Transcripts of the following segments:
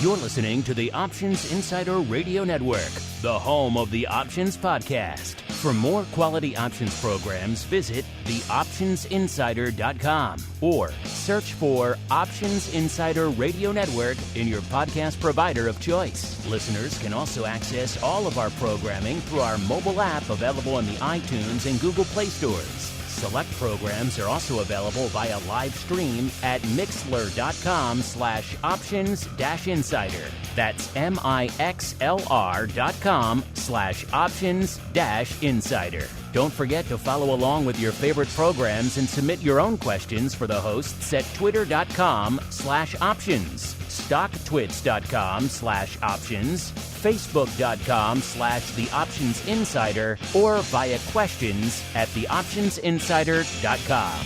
You're listening to the Options Insider Radio Network, the home of the Options Podcast. For more quality options programs, visit theoptionsinsider.com or search for Options Insider Radio Network in your podcast provider of choice. Listeners can also access all of our programming through our mobile app available in the iTunes and Google Play stores. Select programs are also available via live stream at mixlr.com/options-insider. That's mixlr.com/options-insider. Don't forget to follow along with your favorite programs and submit your own questions for the hosts at twitter.com/options, stocktwits.com/options, facebook.com/theoptionsinsider, or via questions at theoptionsinsider.com.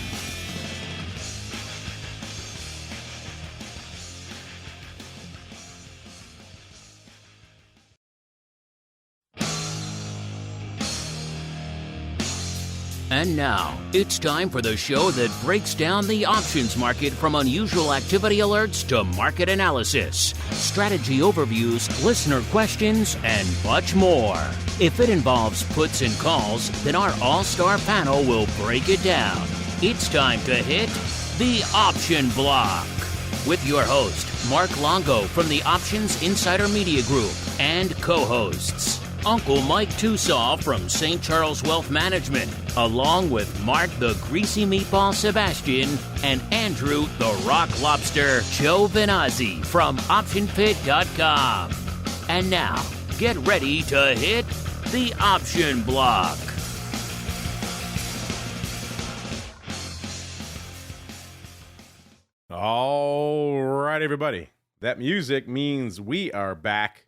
And now, it's time for the show that breaks down the options market from unusual activity alerts to market analysis, strategy overviews, listener questions, and much more. If it involves puts and calls, then our all-star panel will break it down. It's time to hit the Option Block with your host, Mark Longo from the Options Insider Media Group, and co-hosts, Uncle Mike Tosaw from St. Charles Wealth Management, along with Mark the Greasy Meatball Sebastian and Andrew the Rock Lobster Giovinazzi from OptionPit.com. And now, get ready to hit the Option Block. All right, everybody. That music means we are back.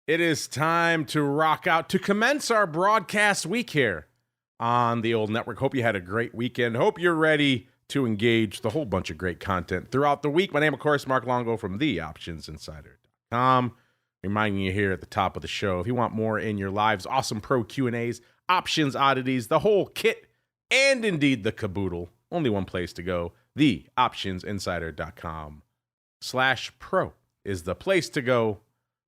It is time to rock out, to commence our broadcast week here on the old network. Hope you had a great weekend. Hope you're ready to engage the whole bunch of great content throughout the week. My name, of course, Mark Longo from theoptionsinsider.com. Reminding you here at the top of the show, if you want more in your lives, awesome pro Q&As, options oddities, the whole kit, and indeed the caboodle, only one place to go, theoptionsinsider.com/pro is the place to go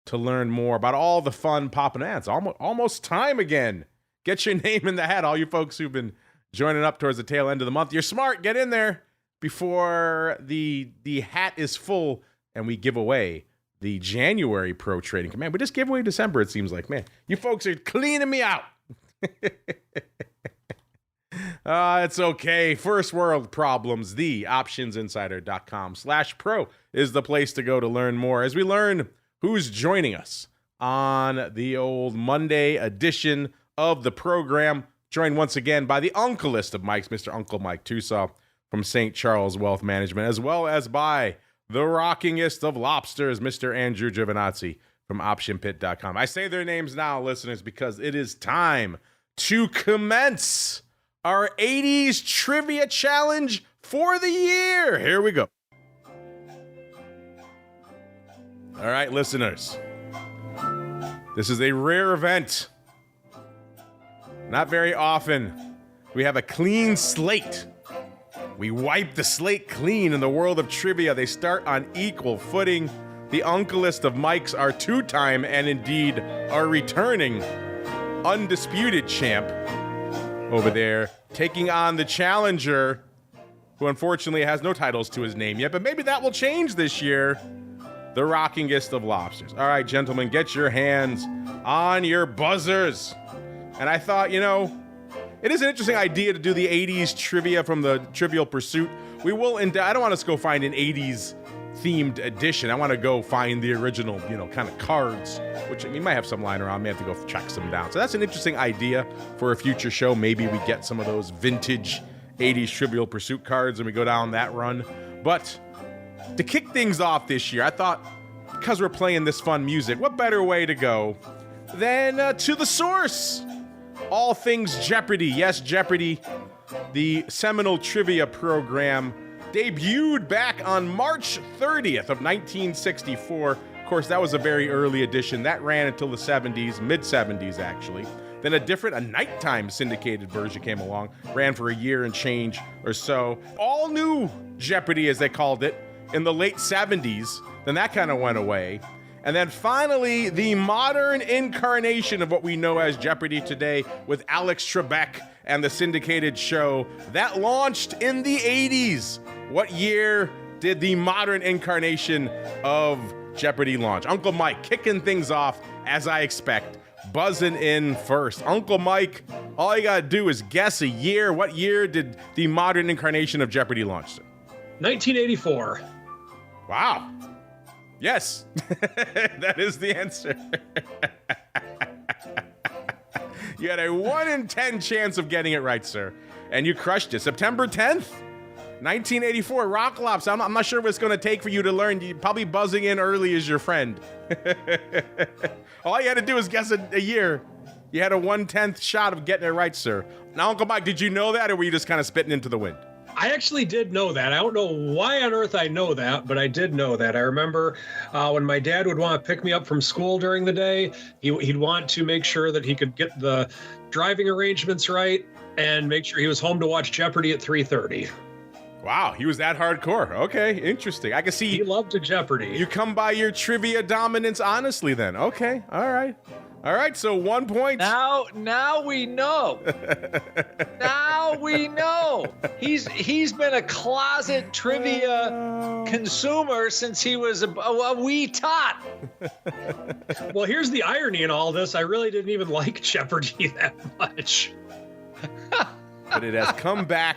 to learn more about all the fun popping ads. Almost time again. Get your name in the hat, all you folks who've been joining up towards the tail end of the month. You're smart. Get in there before the hat is full and we give away the January Pro Trading. Man, we just gave away December, it seems like. Man, you folks are cleaning me out. It's okay. First world problems. Theoptionsinsider.com/pro is the place to go to learn more. As we learn who's joining us on the old Monday edition of the program, joined once again by the uncleest of Mikes, Mr. Uncle Mike Tosaw from St. Charles Wealth Management, as well as by the rockingest of lobsters, Mr. Andrew Giovinazzi from OptionPit.com. I say their names now, listeners, because it is time to commence our 80s Trivia Challenge for the year. Here we go. All right, listeners, this is a rare event. Not very often we have a clean slate. We wipe the slate clean in the world of trivia. They start on equal footing. The uncleest of Mikes, our two-time and indeed our returning undisputed champ over there, taking on the challenger, who unfortunately has no titles to his name yet, but maybe that will change this year. The rockingest of lobsters. All right, gentlemen, get your hands on your buzzers. And I thought, it is an interesting idea to do the 80s trivia from the Trivial Pursuit. We will, I don't want us to go find an 80s themed edition. I want to go find the original, kind of cards, which we might have some lying around. May have to go track some down. So that's an interesting idea for a future show. Maybe we get some of those vintage 80s Trivial Pursuit cards and we go down that run. But to kick things off this year, I thought, because we're playing this fun music, what better way to go than to the source? All things Jeopardy. Yes, Jeopardy, the seminal trivia program, debuted back on March 30th of 1964. Of course, that was a very early edition. That ran until the 70s, mid-70s, actually. Then a nighttime syndicated version came along, ran for a year and change or so. All new Jeopardy, as they called it, in the late 70s. Then that kind of went away. And then finally, the modern incarnation of what we know as Jeopardy today with Alex Trebek and the syndicated show that launched in the 80s. What year did the modern incarnation of Jeopardy launch? Uncle Mike kicking things off, as I expect, buzzing in first. Uncle Mike, all you gotta do is guess a year. What year did the modern incarnation of Jeopardy launch? 1984. Wow. Yes, that is the answer. You had a 1 in 10 chance of getting it right, sir. And you crushed it. September 10th, 1984, Rock Lobster. I'm not sure what it's going to take for you to learn. You probably buzzing in early is your friend. All you had to do is guess a year. You had a 1/10 shot of getting it right, sir. Now, Uncle Mike, did you know that, or were you just kind of spitting into the wind? I actually did know that. I don't know why on earth I know that, but I did know that. I remember when my dad would want to pick me up from school during the day, he'd want to make sure that he could get the driving arrangements right and make sure he was home to watch Jeopardy at 3:30. Wow, he was that hardcore. Okay, interesting. I can see he loved a Jeopardy. You come by your trivia dominance honestly then. Okay, all right. All right, so 1 point. Now we know. Now we know. He's been a closet trivia consumer since he was a wee tot. Well, here's the irony in all this. I really didn't even like Jeopardy that much. But it has come back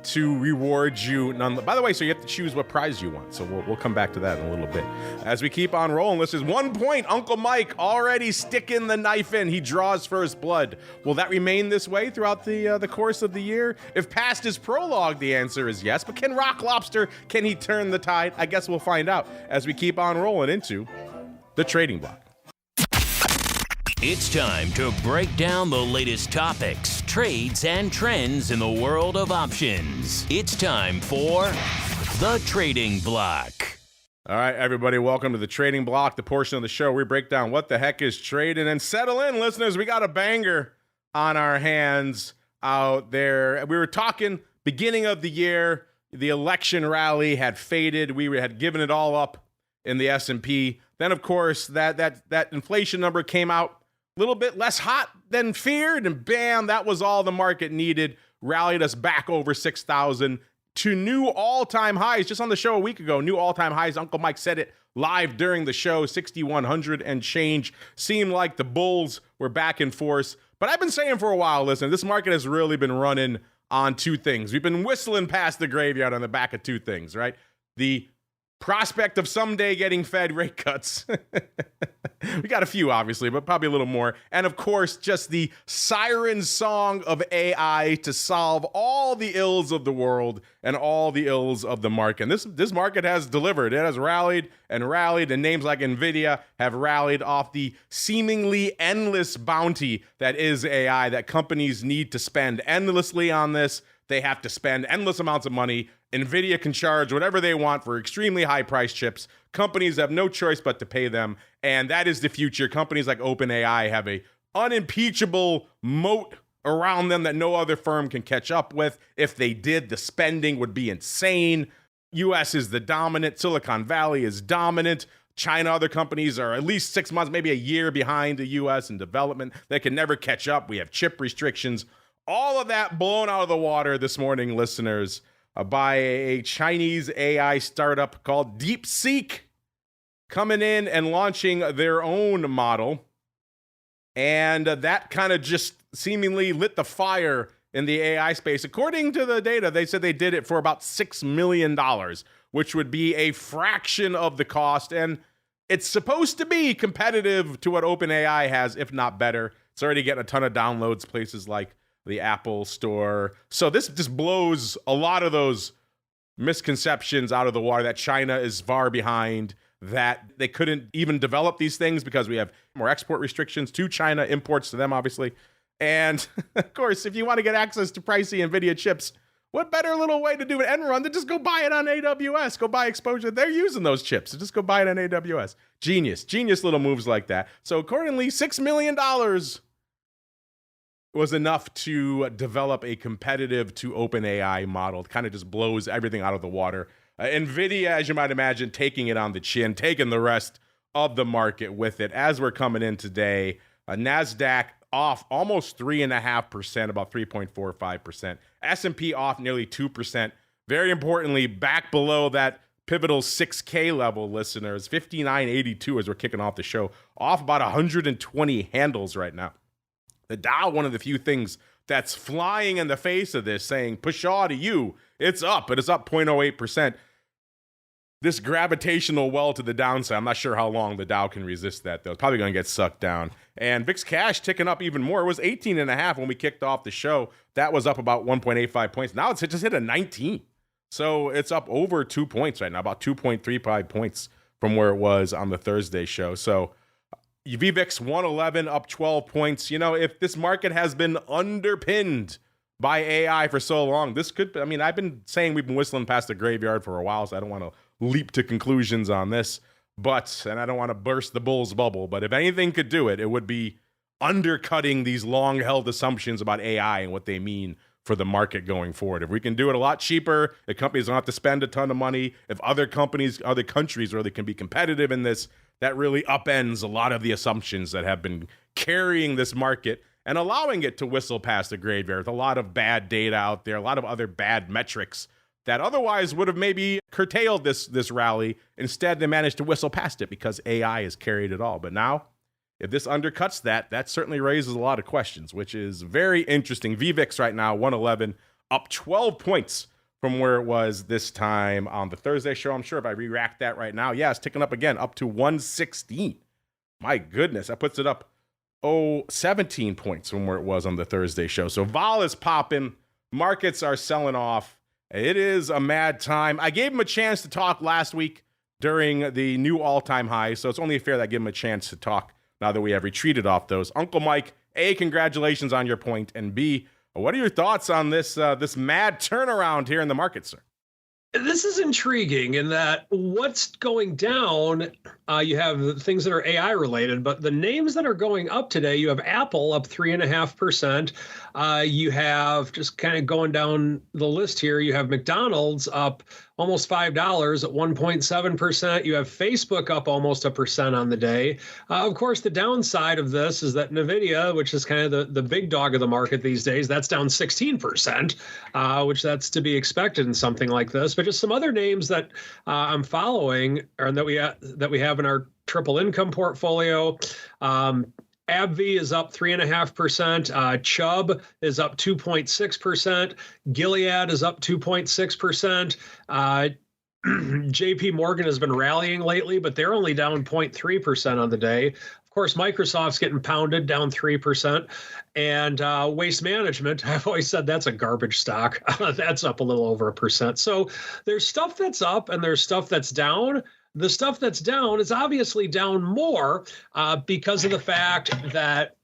to reward you by the way, so you have to choose what prize you want. So we'll come back to that in a little bit. As we keep on rolling, this is 1 point. Uncle Mike already sticking the knife in. He draws first blood. Will that remain this way throughout the course of the year? If past is prologue, the answer is yes. But can Rock Lobster, can he turn the tide? I guess we'll find out as we keep on rolling into the trading block. It's time to break down the latest topics, trades, and trends in the world of options. It's time for the Trading Block. All right, everybody, welcome to the Trading Block, the portion of the show where we break down what the heck is trading. And settle in, listeners, we got a banger on our hands out there. We were talking beginning of the year, the election rally had faded. We had given it all up in the S&P. Then, of course, that inflation number came out. A little bit less hot than feared, and bam, that was all the market needed. Rallied us back over 6,000 to new all-time highs. Just on the show a week ago, new all-time highs. Uncle Mike said it live during the show, 6,100 and change. Seemed like the bulls were back in force. But I've been saying for a while, listen, this market has really been running on two things. We've been whistling past the graveyard on the back of two things, right? The prospect of someday getting Fed rate cuts. We got a few, obviously, but probably a little more. And of course, just the siren song of AI to solve all the ills of the world and all the ills of the market. And this market has delivered. It has rallied, and names like NVIDIA have rallied off the seemingly endless bounty that is AI, that companies need to spend endlessly on this. They have to spend endless amounts of money. NVIDIA can charge whatever they want for extremely high-priced chips. Companies have no choice but to pay them, and that is the future. Companies like OpenAI have a unimpeachable moat around them that no other firm can catch up with. If they did, the spending would be insane. US is the dominant. Silicon Valley is dominant. China, other companies are at least 6 months, maybe a year behind the US in development. They can never catch up. We have chip restrictions. All of that blown out of the water this morning, listeners, by a Chinese AI startup called DeepSeek, coming in and launching their own model. And that kind of just seemingly lit the fire in the AI space. According to the data, they said they did it for about $6 million, which would be a fraction of the cost. And it's supposed to be competitive to what OpenAI has, if not better. It's already getting a ton of downloads, places like the Apple Store. So this just blows a lot of those misconceptions out of the water that China is far behind, that they couldn't even develop these things because we have more export restrictions to China, imports to them, obviously. And of course, if you want to get access to pricey NVIDIA chips, what better little way to do an end run than just go buy it on AWS, go buy exposure. They're using those chips, so just go buy it on AWS. Genius little moves like that. So accordingly, $6 million was enough to develop a competitive to OpenAI model. It kind of just blows everything out of the water. NVIDIA, as you might imagine, taking it on the chin, taking the rest of the market with it. As we're coming in today, NASDAQ off almost 3.5%, about 3.45%. S&P off nearly 2%. Very importantly, back below that pivotal 6K level, listeners, 59.82 as we're kicking off the show, off about 120 handles right now. The Dow, one of the few things that's flying in the face of this, saying, pshaw to you, it's up. It is up 0.08%. This gravitational well to the downside, I'm not sure how long the Dow can resist that, though. It's probably going to get sucked down. And VIX cash ticking up even more. It was 18.5 when we kicked off the show. That was up about 1.85 points. Now it's just hit a 19. So it's up over 2 points right now, about 2.35 points from where it was on the Thursday show. So VVIX 111 up 12 points. You know, if this market has been underpinned by AI for so long, this could, I mean, I've been saying we've been whistling past the graveyard for a while, so I don't want to leap to conclusions on this, and I don't want to burst the bull's bubble, but if anything could do it, it would be undercutting these long-held assumptions about AI and what they mean for the market going forward. If we can do it a lot cheaper, the companies don't have to spend a ton of money. If other countries really can be competitive in this, that really upends a lot of the assumptions that have been carrying this market and allowing it to whistle past the graveyard with a lot of bad data out there, a lot of other bad metrics that otherwise would have maybe curtailed this rally. Instead, they managed to whistle past it because AI has carried it all. But now, if this undercuts that certainly raises a lot of questions, which is very interesting. VVIX right now, 111, up 12 points from where it was this time on the Thursday show. I'm sure if I re-rack that right now, yeah, it's ticking up again, up to 116. My goodness, that puts it up, 17 points from where it was on the Thursday show. So vol is popping, markets are selling off. It is a mad time. I gave him a chance to talk last week during the new all-time high, so it's only fair that I give him a chance to talk now that we have retreated off those. Uncle Mike, A, congratulations on your point, and B, what are your thoughts on this mad turnaround here in the market, sir? This is intriguing in that what's going down, you have things that are AI related, but the names that are going up today, you have Apple up 3.5%. You have, just kind of going down the list here, you have McDonald's up almost $5 at 1.7%. You have Facebook up almost 1% on the day. Of course, the downside of this is that NVIDIA, which is kind of the big dog of the market these days, that's down 16%, which that's to be expected in something like this. But just some other names that I'm following, or that we have in our triple income portfolio. AbbVie is up 3.5%. Chubb is up 2.6%. Gilead is up 2.6%. JP Morgan has been rallying lately, but they're only down 0.3% on the day. Of course, Microsoft's getting pounded, down 3%. And Waste Management, I've always said that's a garbage stock. That's up a little over 1%. So there's stuff that's up and there's stuff that's down. The stuff that's down is obviously down more because of the fact that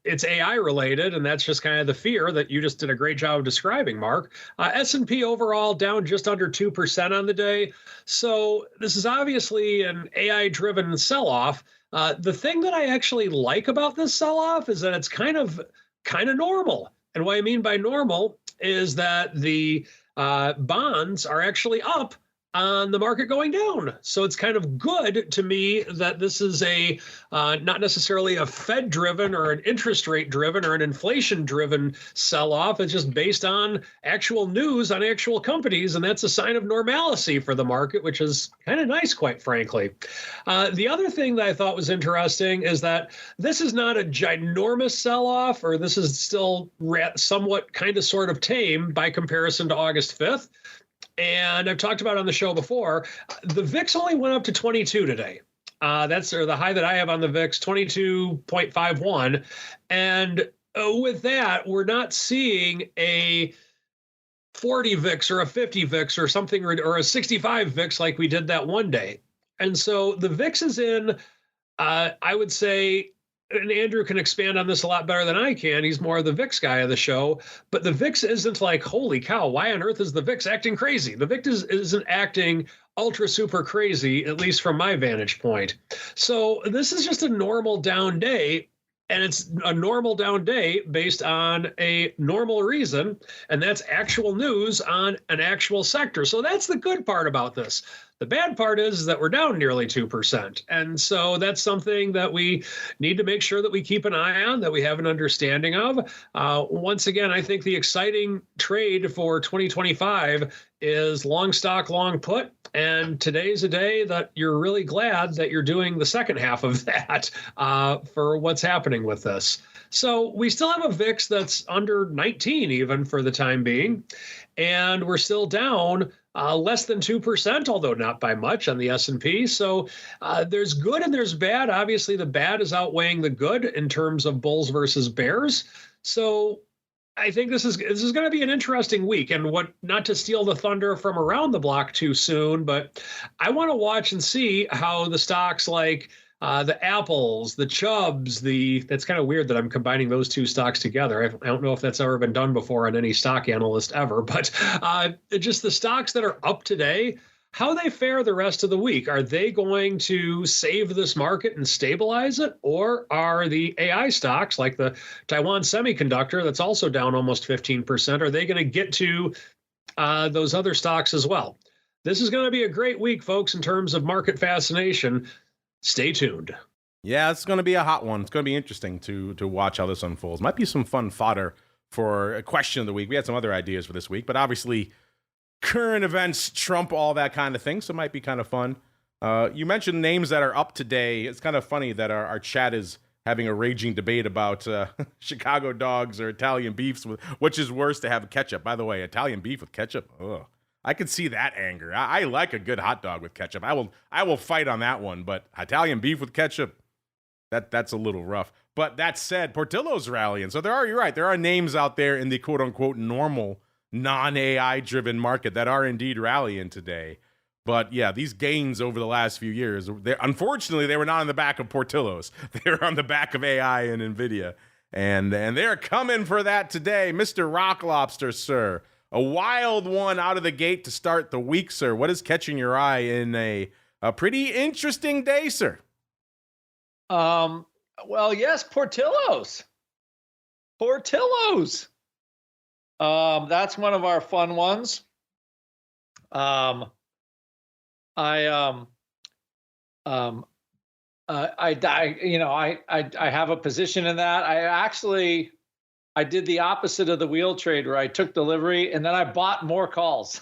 it's AI related, and that's just kind of the fear that you just did a great job of describing, Mark. S&P overall down just under 2% on the day. So this is obviously an AI-driven sell-off. The thing that I actually like about this sell-off is that it's kind of normal. And what I mean by normal is that the bonds are actually up on the market going down. So it's kind of good to me that this is a not necessarily a Fed-driven or an interest rate-driven or an inflation-driven sell-off. It's just based on actual news on actual companies, and that's a sign of normalcy for the market, which is kind of nice, quite frankly. The other thing that I thought was interesting is that this is not a ginormous sell-off, or this is still somewhat kind of sort of tame by comparison to August 5th. And I've talked about on the show before, the VIX only went up to 22 today. That's the high that I have on the VIX, 22.51. And with that, we're not seeing a 40 VIX or a 50 VIX or something, or a 65 VIX like we did that one day. And so the VIX is in, I would say, and Andrew can expand on this a lot better than I can. He's more of the VIX guy of the show. But the VIX isn't like, holy cow, why on earth is the VIX acting crazy? The VIX isn't acting ultra super crazy, at least from my vantage point. So this is just a normal down day. and it's a normal down day based on a normal reason, and that's actual news on an actual sector. So that's the good part about this. The bad part is that we're down nearly 2%. And so that's something that we need to make sure that we keep an eye on, that we have an understanding of. Once again, I think the exciting trade for 2025 is long stock, long put. And today's a day that you're really glad that you're doing the second half of that for what's happening with this. So we still have a VIX that's under 19 even for the time being. And we're still down less than 2%, although not by much on the S&P. So there's good and there's bad. Obviously, the bad is outweighing the good in terms of bulls versus bears. So I think this is going to be an interesting week. And not to steal the thunder from around the block too soon, but I want to watch and see how the stocks like the Apples, the Chubbs, that's kind of weird that I'm combining those two stocks together. I don't know if that's ever been done before on any stock analyst ever, but just the stocks that are up today, how they fare the rest of the week. Are they going to save this market and stabilize it? Or are the AI stocks like the Taiwan Semiconductor that's also down almost 15%, are they going to get to those other stocks as well? This is going to be a great week, folks, in terms of market fascination. Stay tuned. Yeah, it's going to be a hot one. It's going to be interesting to watch how this unfolds. Might be some fun fodder for a question of the week. We had some other ideas for this week, but obviously current events trump all that kind of thing, so it might be kind of fun. You mentioned names that are up today. It's kind of funny that our chat is having a raging debate about Chicago dogs or Italian beefs, which is worse to have ketchup. By the way, Italian beef with ketchup, ugh. I could see that anger. I like a good hot dog with ketchup. I will fight on that one, but Italian beef with ketchup, that's a little rough. But that said, Portillo's rallying. So you're right. There are names out there in the quote unquote normal non-AI driven market that are indeed rallying today. But yeah, these gains over the last few years, unfortunately, they were not on the back of Portillo's. They were on the back of AI and NVIDIA. And they're coming for that today. Mr. Rock Lobster, sir. A wild one out of the gate to start the week, sir. What is catching your eye in a pretty interesting day, sir? Well, yes, Portillo's. Portillo's. That's one of our fun ones. I have a position in that. I did the opposite of the wheel trade where I took delivery and then I bought more calls.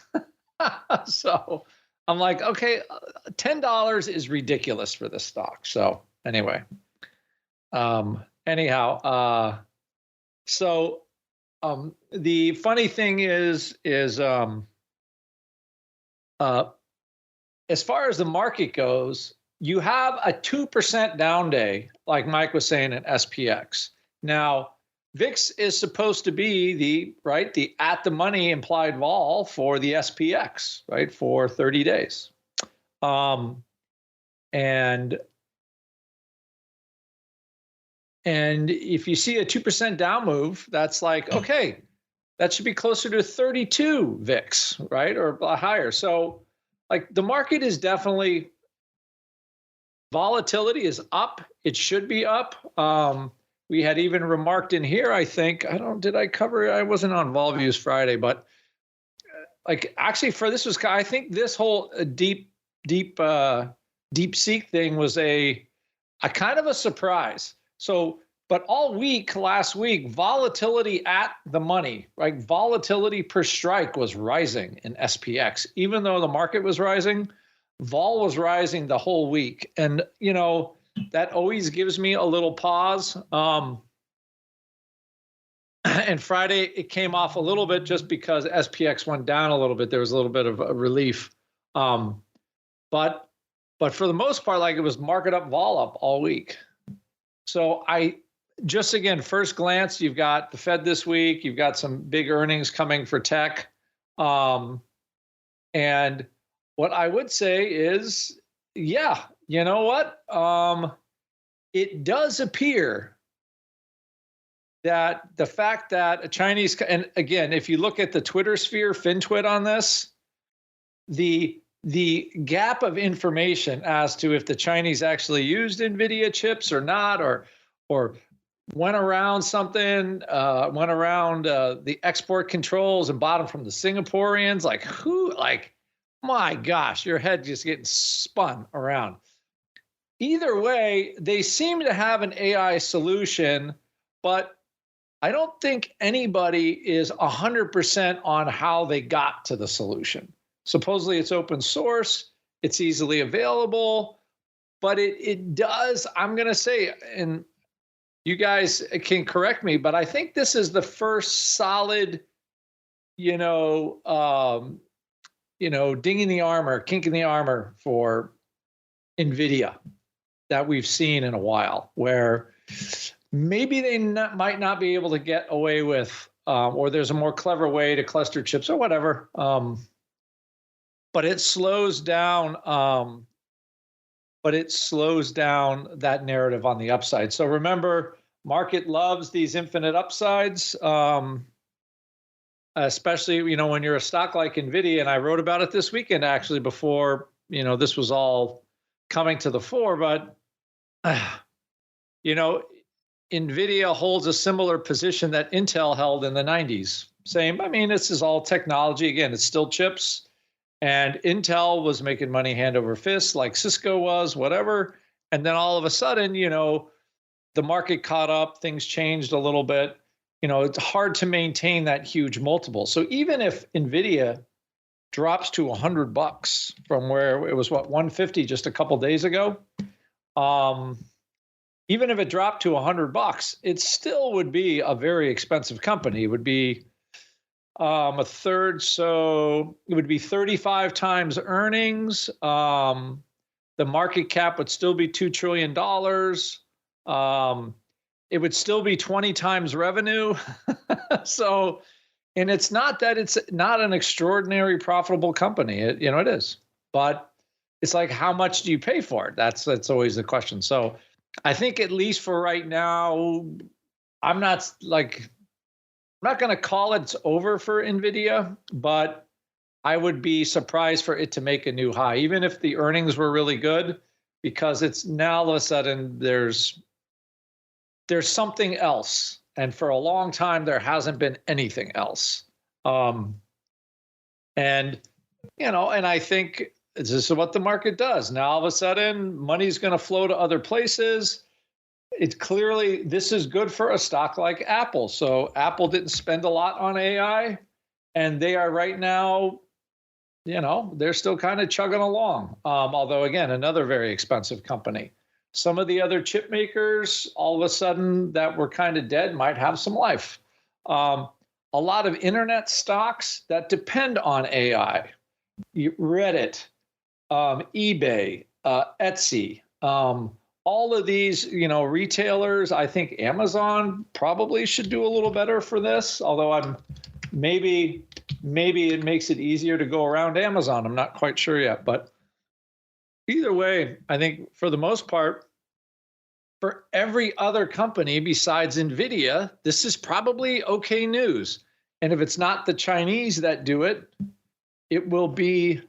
So I'm like, okay, $10 is ridiculous for this stock. So anyway, the funny thing is as far as the market goes, you have a 2% down day, like Mike was saying in SPX. Now, VIX is supposed to be the at the money implied vol for the SPX, right, for 30 days. And if you see a 2% down move, that's like, okay, that should be closer to 32 VIX, right, or higher. So like the market is definitely, volatility is up. It should be up. We had even remarked in here, I think, did I cover it? I wasn't on VolViews Friday, but actually I think this whole DeepSeek thing was a kind of a surprise. So, but all week, last week, volatility at the money, right? Volatility per strike was rising in SPX. Even though the market was rising, vol was rising the whole week. And, that always gives me a little pause. And Friday, it came off a little bit just because SPX went down a little bit. There was a little bit of a relief. But for the most part, it was market up, vol up all week. So again, first glance, you've got the Fed this week. You've got some big earnings coming for tech. And what I would say is, yeah, you know what? It does appear that the fact that a Chinese, and again, if you look at the Twitter sphere, FinTwit on this, the gap of information as to if the Chinese actually used NVIDIA chips or not, or went around something, the export controls and bought them from the Singaporeans. Like, who, like, my gosh, your head just getting spun around. Either way, they seem to have an AI solution, but I don't think anybody is 100% on how they got to the solution. Supposedly it's open source, it's easily available, but it does, I'm going to say, and you guys can correct me, but I think this is the first solid, ding in the armor, kink in the armor for NVIDIA that we've seen in a while, where maybe they might not be able to get away with, or there's a more clever way to cluster chips or whatever. But it slows down. That narrative on the upside. So remember, market loves these infinite upsides, especially when you're a stock like NVIDIA. And I wrote about it this weekend actually before this was all coming to the fore. But NVIDIA holds a similar position that Intel held in the 90s. Same. I mean, this is all technology. Again, it's still chips. And Intel was making money hand over fist like Cisco was, whatever. And then all of a sudden, the market caught up, things changed a little bit. It's hard to maintain that huge multiple. So even if NVIDIA drops to $100 from where it was, $150 just a couple days ago, even if it dropped to $100, it still would be a very expensive company. It would be a third, so it would be 35 times earnings. The market cap would still be $2 trillion. It would still be 20 times revenue. So, and it's not that it's not an extraordinary profitable company. It is, but it's like, how much do you pay for it? That's always the question. So I think at least for right now, I'm not going to call it's over for NVIDIA, but I would be surprised for it to make a new high, even if the earnings were really good, because it's now all of a sudden there's something else. And for a long time, there hasn't been anything else. And I think this is what the market does. Now, all of a sudden, money's going to flow to other places. It's clearly, this is good for a stock like Apple. So Apple didn't spend a lot on AI, and they are right now, they're still kind of chugging along. Although, again, another very expensive company. Some of the other chip makers, all of a sudden, that were kind of dead might have some life. A lot of internet stocks that depend on AI, Reddit, eBay, Etsy, all of these, retailers. I think Amazon probably should do a little better for this, although maybe it makes it easier to go around Amazon. I'm not quite sure yet, but either way, I think for the most part, for every other company besides NVIDIA, this is probably okay news. And if it's not the Chinese that do it, it will be,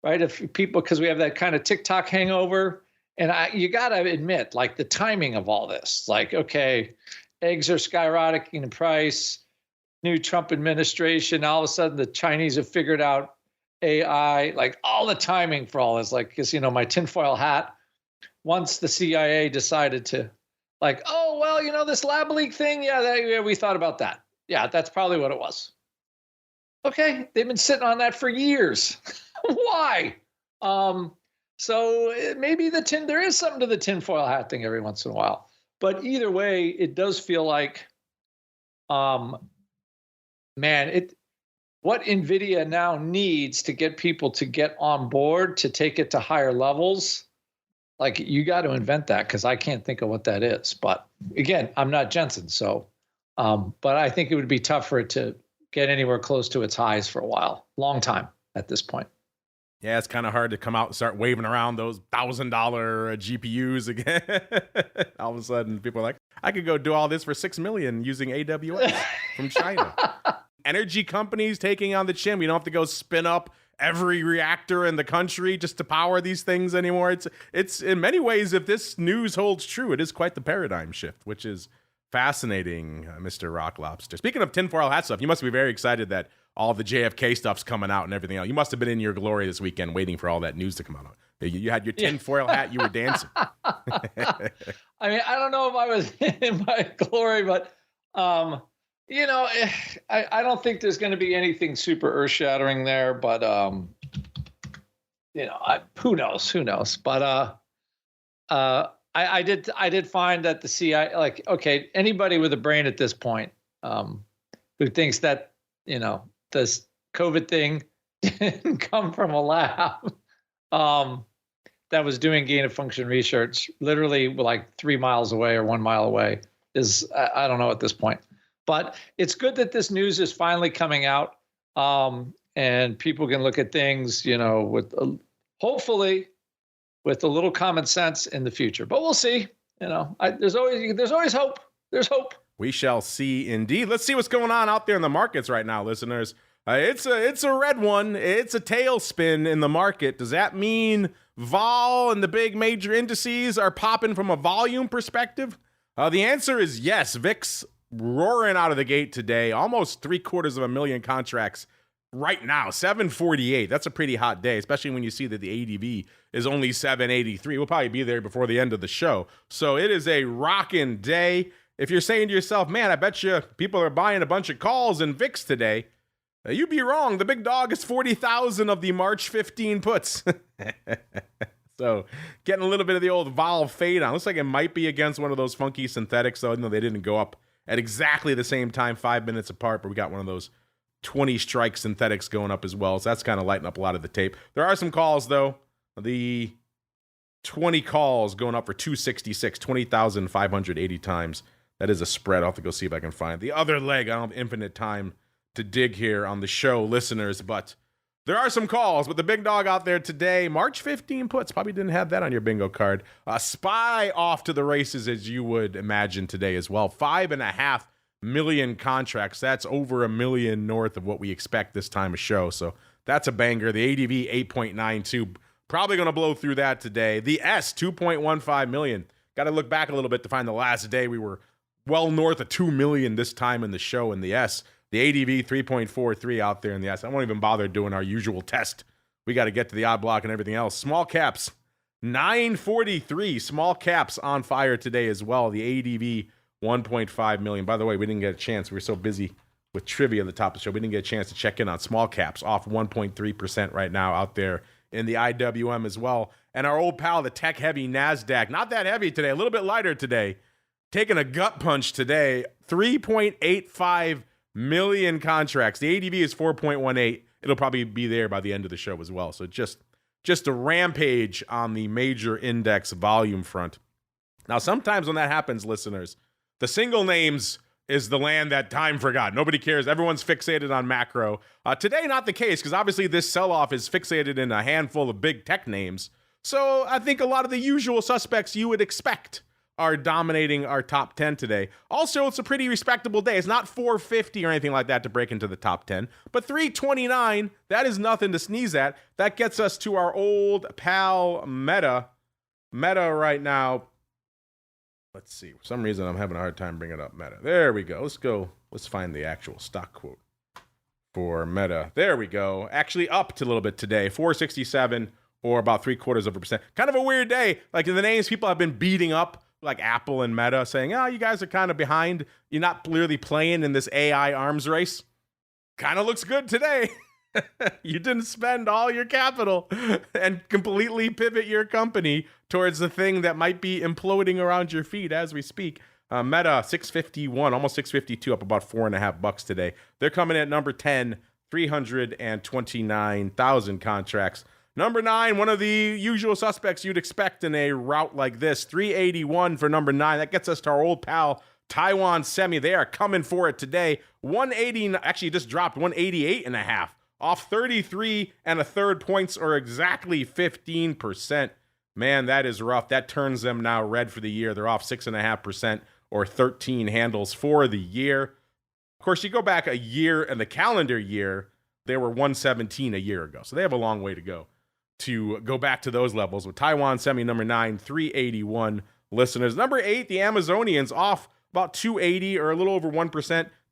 right, if people, because we have that kind of TikTok hangover. And you got to admit, like, the timing of all this, like, okay, eggs are skyrocketing in price, new Trump administration, all of a sudden the Chinese have figured out AI, like all the timing for all this, like, because, my tinfoil hat, once the CIA decided to, like, oh, well, this lab leak thing, yeah, we thought about that. Yeah, that's probably what it was. Okay, they've been sitting on that for years. Why? So maybe there is something to the tinfoil hat thing every once in a while. But either way, it does feel like, what NVIDIA now needs to get people to get on board to take it to higher levels, like, you got to invent that, because I can't think of what that is. But again, I'm not Jensen, so, but I think it would be tough for it to get anywhere close to its highs for a while, long time at this point. Yeah, it's kind of hard to come out and start waving around those $1,000 GPUs again. All of a sudden, people are like, I could go do all this for $6 million using AWS from China. Energy companies taking on the chin. We don't have to go spin up every reactor in the country just to power these things anymore. It's in many ways, if this news holds true, it is quite the paradigm shift, which is Fascinating, Mr. Rock Lobster. Speaking of tinfoil hat stuff, you must be very excited that all the JFK stuff's coming out and everything else. You must have been in your glory this weekend waiting for all that news to come out. You had your tinfoil hat, you were dancing. I mean, I don't know if I was in my glory, but, you know, I don't think there's going to be anything super earth-shattering there, but, you know, who knows? But I did find that the CIA, like, okay, anybody with a brain at this point who thinks that, you know, this COVID thing didn't come from a lab that was doing gain of function research literally like 3 miles away or 1 mile away is, I don't know at this point. But it's good that this news is finally coming out, and people can look at things, you know, with hopefully with a little common sense in the future. But we'll see. You know, there's always hope. There's hope. We shall see indeed. Let's see what's going on out there in the markets right now, listeners. It's a red one. It's a tailspin in the market. Does that mean vol and the big major indices are popping from a volume perspective? The answer is yes. VIX roaring out of the gate today. Almost 750,000 contracts right now. 748. That's a pretty hot day, especially when you see that the ADV is only 783. We'll probably be there before the end of the show. So it is a rocking day. If you're saying to yourself, man, I bet you people are buying a bunch of calls in VIX today, you'd be wrong. The big dog is 40,000 of the March 15 puts. So getting a little bit of the old vol fade on. Looks like it might be against one of those funky synthetics, though. No, they didn't go up at exactly the same time, 5 minutes apart, but we got one of those 20 strike synthetics going up as well. So that's kind of lighting up a lot of the tape. There are some calls, though. The 20 calls going up for 266, 20,580 times. That is a spread. I'll have to go see if I can find the other leg. I don't have infinite time to dig here on the show, listeners, but there are some calls. But the big dog out there today, March 15 puts, probably didn't have that on your bingo card. SPY off to the races, as you would imagine today as well. 5.5 million contracts. That's over 1 million north of what we expect this time of show. So that's a banger. The ADV 8.92, probably going to blow through that today. The S 2.15 million. Got to look back a little bit to find the last day we were well north of 2 million this time in the show in the S. The ADV 3.43 out there in the S. I won't even bother doing our usual test. We got to get to the odd block and everything else. Small caps 943. Small caps on fire today as well. The ADV 1.5 million. By the way, we didn't get a chance. We were so busy with trivia at the top of the show. We didn't get a chance to check in on small caps, off 1.3% right now out there in the IWM as well. And our old pal, the tech-heavy NASDAQ, not that heavy today, a little bit lighter today, taking a gut punch today, 3.85 million contracts. The ADV is 4.18. It'll probably be there by the end of the show as well. So just a rampage on the major index volume front. Now, sometimes when that happens, listeners, the single names is the land that time forgot. Nobody cares. Everyone's fixated on macro. Today, not the case, because obviously this sell-off is fixated in a handful of big tech names. So I think a lot of the usual suspects you would expect are dominating our top 10 today. Also, it's a pretty respectable day. It's not 450 or anything like that to break into the top 10, but 329, that is nothing to sneeze at. That gets us to our old pal Meta. Meta right now, let's see. For some reason, I'm having a hard time bringing up Meta. There we go. Let's find the actual stock quote for Meta. There we go. Actually upped a little bit today, 467 or about 0.75%. Kind of a weird day. Like the names people have been beating up, like Apple and Meta, saying, oh, you guys are kind of behind. You're not clearly playing in this AI arms race. Kind of looks good today. You didn't spend all your capital and completely pivot your company towards the thing that might be imploding around your feet as we speak. Meta, 651, almost 652, up about $4.50 today. They're coming in at number 10, 329,000 contracts. Number 9, one of the usual suspects you'd expect in a route like this. 381 for number 9. That gets us to our old pal, Taiwan Semi. They are coming for it today. 180, actually just dropped 188.5. Off 33 and a third points, or exactly 15%. Man, that is rough. That turns them now red for the year. They're off 6.5% or 13 handles for the year. Of course, you go back a year and the calendar year, they were 117 a year ago. So they have a long way to go back to those levels. With Taiwan Semi number 9, 381 listeners. Number 8, the Amazonians off about 280 or a little over 1%,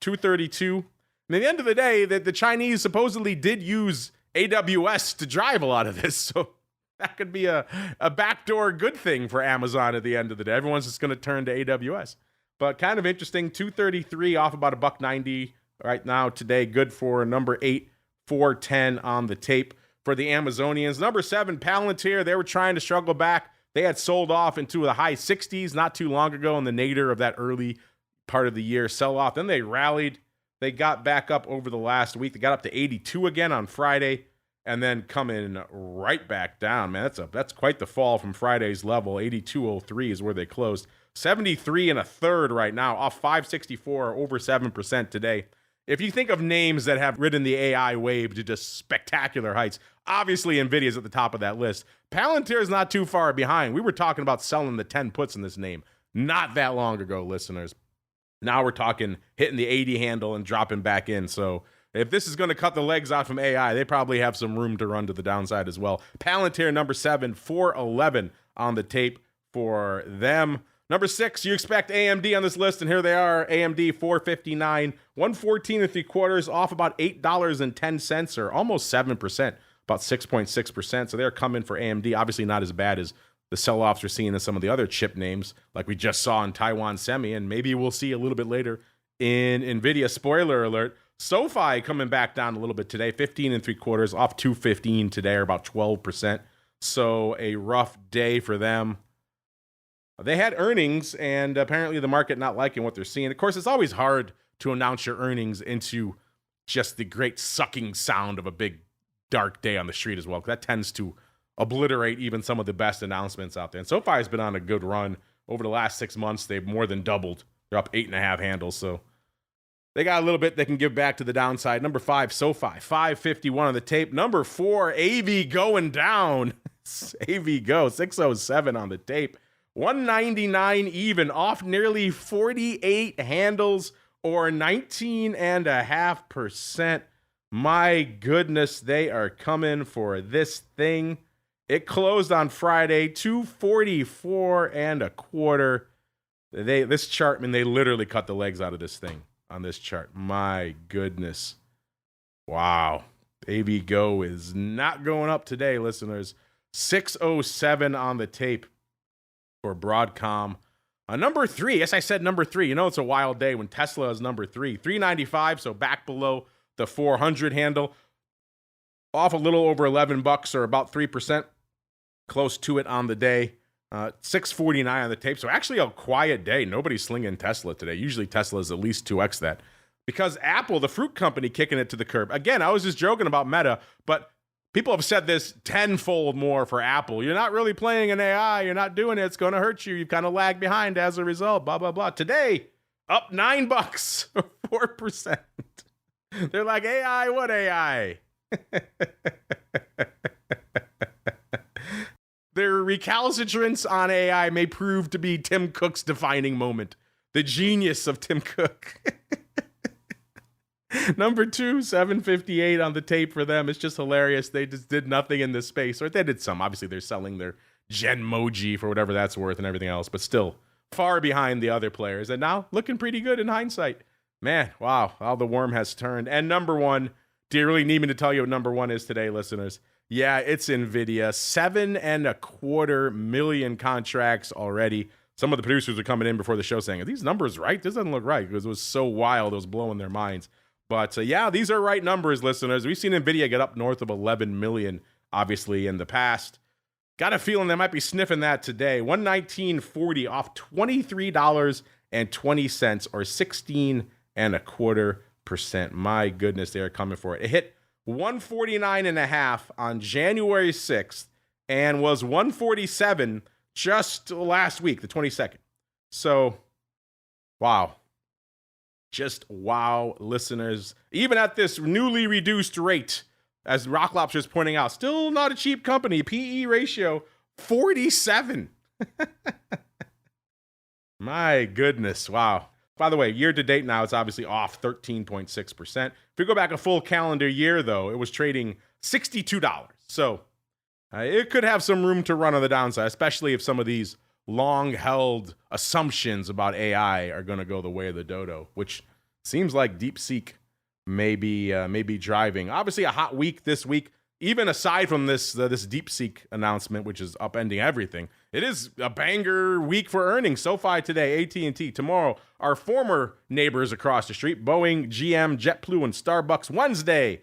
232. And at the end of the day, the Chinese supposedly did use AWS to drive a lot of this. So that could be a backdoor good thing for Amazon at the end of the day. Everyone's just going to turn to AWS. But kind of interesting, 233 off about $1.90 right now today. Good for number 8, 410 on the tape for the Amazonians. Number 7, Palantir. They were trying to struggle back. They had sold off into the high 60s not too long ago in the nadir of that early part of the year sell-off. Then they rallied. They got back up over the last week. They got up to 82 again on Friday and then coming right back down. Man, that's quite the fall from Friday's level. 82.03 is where they closed. 73 and a third right now, off 564, over 7% today. If you think of names that have ridden the AI wave to just spectacular heights, obviously NVIDIA's at the top of that list. Palantir is not too far behind. We were talking about selling the 10 puts in this name not that long ago, listeners. Now we're talking hitting the 80 handle and dropping back in. So if this is going to cut the legs out from AI, they probably have some room to run to the downside as well. Palantir, number 7, 411 on the tape for them. Number 6, you expect AMD on this list, and here they are. AMD 459, 114 and 3/4, off about $8.10 or almost 7%, about 6.6%. So they're coming for AMD. Obviously not as bad as the sell-offs we're seeing in some of the other chip names, like we just saw in Taiwan Semi, and maybe we'll see a little bit later in NVIDIA. Spoiler alert. SoFi coming back down a little bit today, 15 and 3/4, off 215 today, or about 12%. So a rough day for them. They had earnings, and apparently the market not liking what they're seeing. Of course, it's always hard to announce your earnings into just the great sucking sound of a big, dark day on the street as well, because that tends to obliterate even some of the best announcements out there. And SoFi has been on a good run. Over the last 6 months, they've more than doubled. They're up 8.5 handles, so they got a little bit they can give back to the downside. Number 5, SoFi, 551 on the tape. Number 4, AV going down. AV go, 607 on the tape. 199 even, off nearly 48 handles or 19.5%. My goodness, they are coming for this thing. It closed on Friday, 244 and a quarter. This chart, I mean, they literally cut the legs out of this thing on this chart. My goodness. Wow. AV Go is not going up today, listeners. 607 on the tape for Broadcom. Number 3, yes, I said number 3. You know, it's a wild day when Tesla is number 3. 395, so back below the 400 handle. Off a little over $11 or about 3%. Close to it on the day. 649 on the tape. So actually a quiet day. Nobody's slinging Tesla today. Usually Tesla is at least 2x that. Because Apple, the fruit company, kicking it to the curb. Again, I was just joking about Meta, but people have said this tenfold more for Apple. You're not really playing an AI. You're not doing it. It's going to hurt you. You've kind of lagged behind as a result. Blah, blah, blah. Today, up $9, 4%. They're like, AI, what AI? Their recalcitrance on AI may prove to be Tim Cook's defining moment. The genius of Tim Cook. Number 2, 758 on the tape for them. It's just hilarious. They just did nothing in this space. Or they did some. Obviously, they're selling their Genmoji for whatever that's worth and everything else. But still, far behind the other players. And now, looking pretty good in hindsight. Man, wow. How the worm has turned. And number 1, do you really need me to tell you what number 1 is today, listeners? Yeah, it's NVIDIA. 7.25 million contracts already. Some of the producers were coming in before the show saying, are these numbers right? This doesn't look right, because it was so wild. It was blowing their minds. But yeah, these are right numbers, listeners. We've seen NVIDIA get up north of 11 million, obviously, in the past. Got a feeling they might be sniffing that today. 119.40 off $23.20 or 16.25%. My goodness, they are coming for it. It hit 149.5 on January 6th and was 147 just last week, the 22nd. So, wow. Just wow, listeners. Even at this newly reduced rate, as Rock Lobster is pointing out, still not a cheap company. PE ratio, 47. My goodness, wow. By the way, year to date now, it's obviously off 13.6%. If you go back a full calendar year, though, it was trading $62. So it could have some room to run on the downside, especially if some of these long-held assumptions about AI are going to go the way of the dodo, which seems like DeepSeek may be driving. Obviously, a hot week this week. Even aside from this DeepSeek announcement, which is upending everything, it is a banger week for earnings. SoFi today, AT&T tomorrow. Our former neighbors across the street, Boeing, GM, JetBlue, and Starbucks. Wednesday,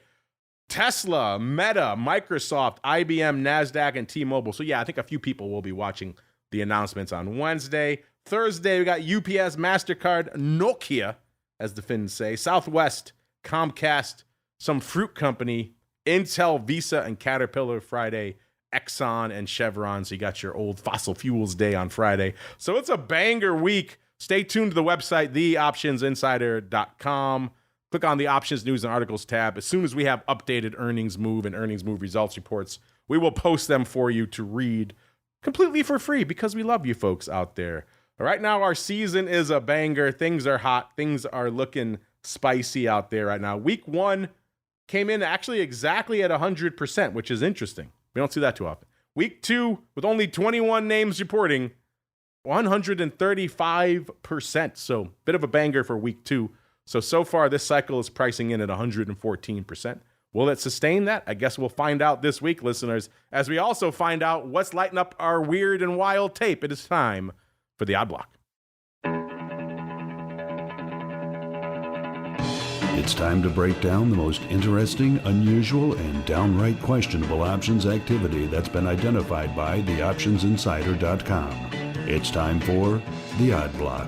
Tesla, Meta, Microsoft, IBM, NASDAQ, and T-Mobile. So yeah, I think a few people will be watching the announcements on Wednesday. Thursday, we got UPS, MasterCard, Nokia, as the Finns say, Southwest, Comcast, some fruit company, Intel, Visa, and Caterpillar Friday, Exxon, and Chevron. So you got your old fossil fuels day on Friday. So it's a banger week. Stay tuned to the website, theoptionsinsider.com. Click on the Options News and Articles tab. As soon as we have updated earnings move and earnings move results reports, we will post them for you to read completely for free because we love you folks out there. Right now, our season is a banger. Things are hot. Things are looking spicy out there right now. Week 1 came in actually exactly at 100%, which is interesting. We don't see that too often. Week 2, with only 21 names reporting, 135%. So bit of a banger for week 2. So far, this cycle is pricing in at 114%. Will it sustain that? I guess we'll find out this week, listeners, as we also find out what's lighting up our weird and wild tape. It is time for the Odd Block. It's time to break down the most interesting, unusual, and downright questionable options activity that's been identified by theoptionsinsider.com. It's time for the Odd Block.